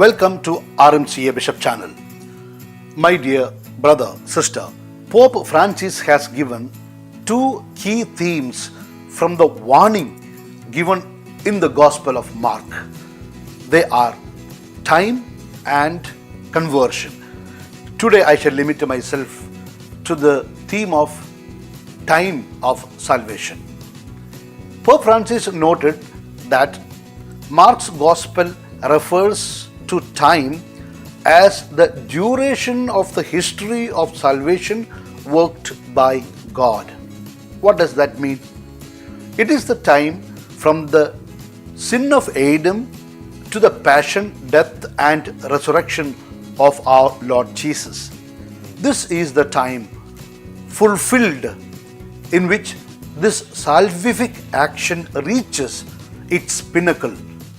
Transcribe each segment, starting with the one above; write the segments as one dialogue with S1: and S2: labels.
S1: Welcome to RMCA Bishop Channel. My dear brother, sister, Pope Francis has given two key themes from the warning given in the Gospel of Mark. They are time and conversion. Today I shall limit myself to the theme of time of salvation. Pope Francis noted that Mark's Gospel refers to time as the duration of the history of salvation worked by God. What does that mean? It is the time from the sin of Adam to the passion, death, and resurrection of our Lord Jesus. This is the time fulfilled in which this salvific action reaches its pinnacle,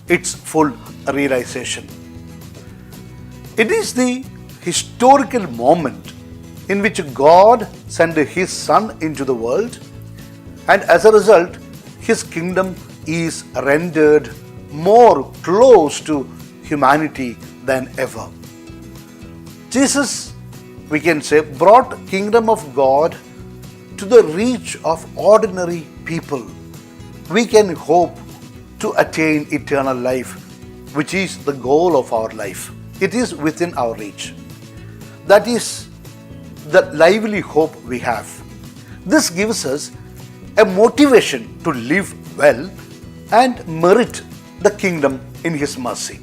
S1: its full realization. It is the historical moment in which God sent His Son into the world, and as a result, His kingdom is rendered more close to humanity than ever. Jesus, we can say, brought kingdom of God to the reach of ordinary people. We can hope to attain eternal life, which is the goal of our life. It is within our reach. That is the lively hope we have. This gives us a motivation to live well and merit the kingdom in His mercy.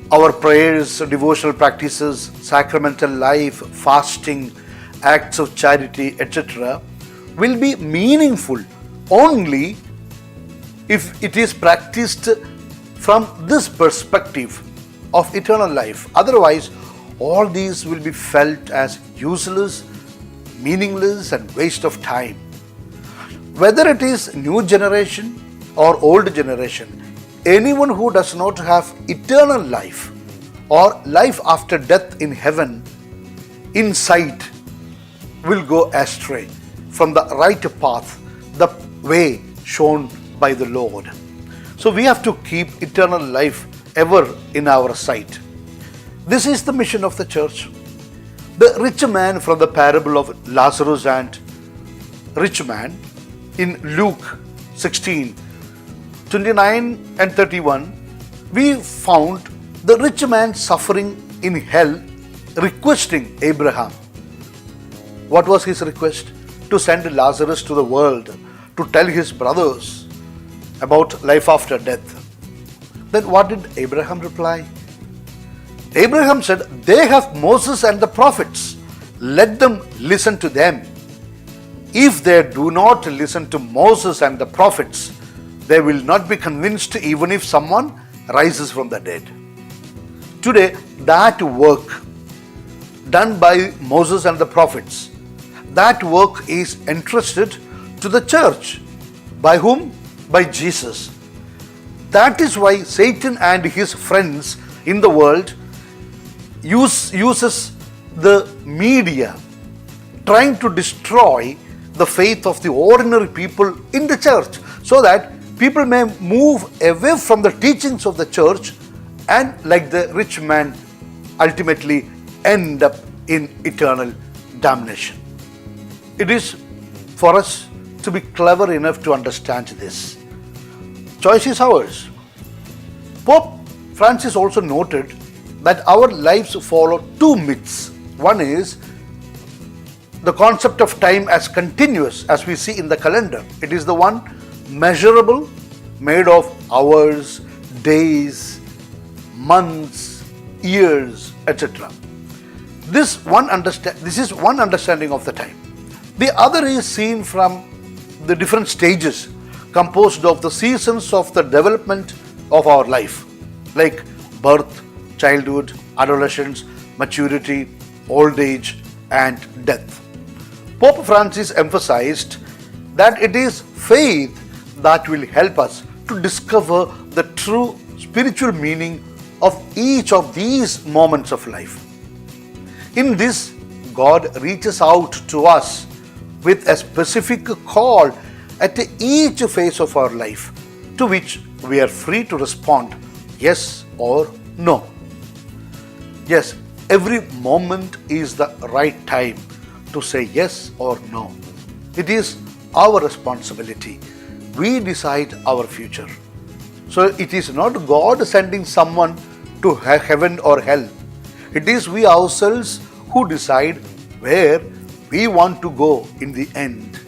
S1: Our prayers, devotional practices, sacramental life, fasting, acts of charity, etc., will be meaningful only if it is practiced from this perspective of eternal life. Otherwise, all these will be felt as useless, meaningless, and waste of time. Whether it is new generation or old generation, anyone who does not have eternal life or life after death in heaven in sight will go astray from the right path, the way shown by the Lord. So we have to keep eternal life ever in our sight. This is the mission of the church. The rich man from the parable of Lazarus and rich man in Luke 16, 29 and 31, we found the rich man suffering in hell requesting Abraham. What was his request? To send Lazarus to the world, to tell his brothers about life after death. Then what did Abraham reply? Abraham said, "They have Moses and the prophets. Let them listen to them. If they do not listen to Moses and the prophets, they will not be convinced even if someone rises from the dead." Today, that work done by Moses and the prophets, that work is entrusted to the church. By whom? By Jesus. That is why Satan and his friends in the world uses the media trying to destroy the faith of the ordinary people in the church, so that people may move away from the teachings of the church and, like the rich man, ultimately end up in eternal damnation. It is for us to be clever enough to understand this. Choice is ours. Pope Francis also noted that our lives follow two myths. One is the concept of time as continuous, as we see in the calendar. It is the one measurable, made of hours, days, months, years, etc. This is one understanding of the time. The other is seen from the different stages composed of the seasons of the development of our life, like birth, childhood, adolescence, maturity, old age, and death. Pope Francis emphasized that it is faith that will help us to discover the true spiritual meaning of each of these moments of life. In this, God reaches out to us with a specific call at each phase of our life, to which we are free to respond yes or No. Yes, every moment is the right time to say yes or no. It is our responsibility. We decide our future. So it is not God sending someone to heaven or hell. It is we ourselves who decide where we want to go in the end.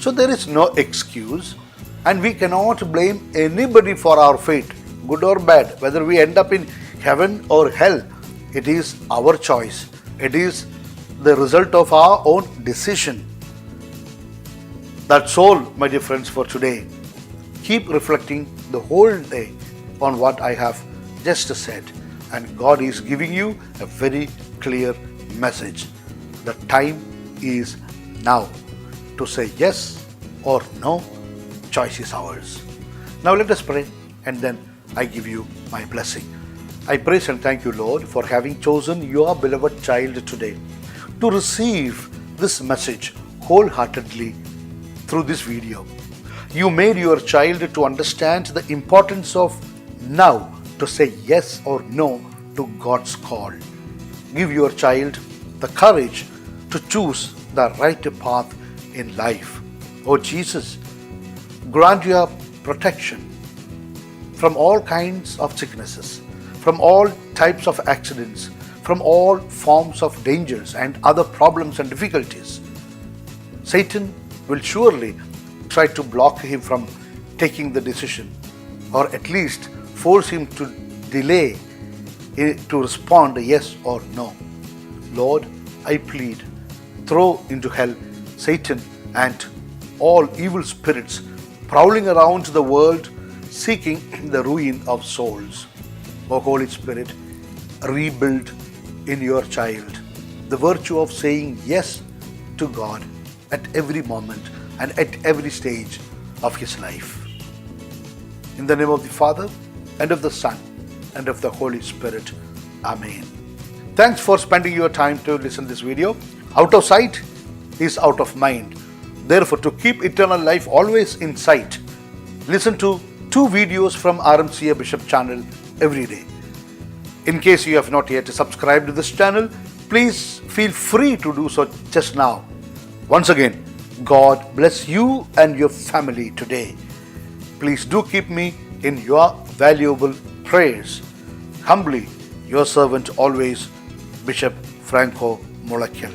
S1: So there is no excuse, and we cannot blame anybody for our fate, good or bad, whether we end up in heaven or hell. It is our choice. It is the result of our own decision. That's all, my dear friends, for today. Keep reflecting the whole day on what I have just said, and God is giving you a very clear message. The time is now to say yes or no. Choice is ours. Now let us pray, and then I give you my blessing. I praise and thank you, Lord, for having chosen your beloved child today to receive this message wholeheartedly through this video. You made your child to understand the importance of now to say yes or no to God's call. Give your child the courage to choose the right path in life. Oh Jesus, grant your protection from all kinds of sicknesses, from all types of accidents, from all forms of dangers and other problems and difficulties. Satan will surely try to block him from taking the decision, or at least force him to delay to respond yes or no. Lord, I plead, throw into hell Satan and all evil spirits prowling around the world seeking the ruin of souls. O Holy Spirit, rebuild in your child the virtue of saying yes to God at every moment and at every stage of his life. In the name of the Father, and of the Son, and of the Holy Spirit. Amen. Thanks for spending your time to listen to this video. Out of sight is out of mind. Therefore, to keep eternal life always in sight, listen to 2 videos from RMCA Bishop channel every day. In case you have not yet subscribed to this channel, please feel free to do so just now. Once again, God bless you and your family today. Please do keep me in your valuable prayers. Humbly, your servant always, Bishop Franco Mullakkil.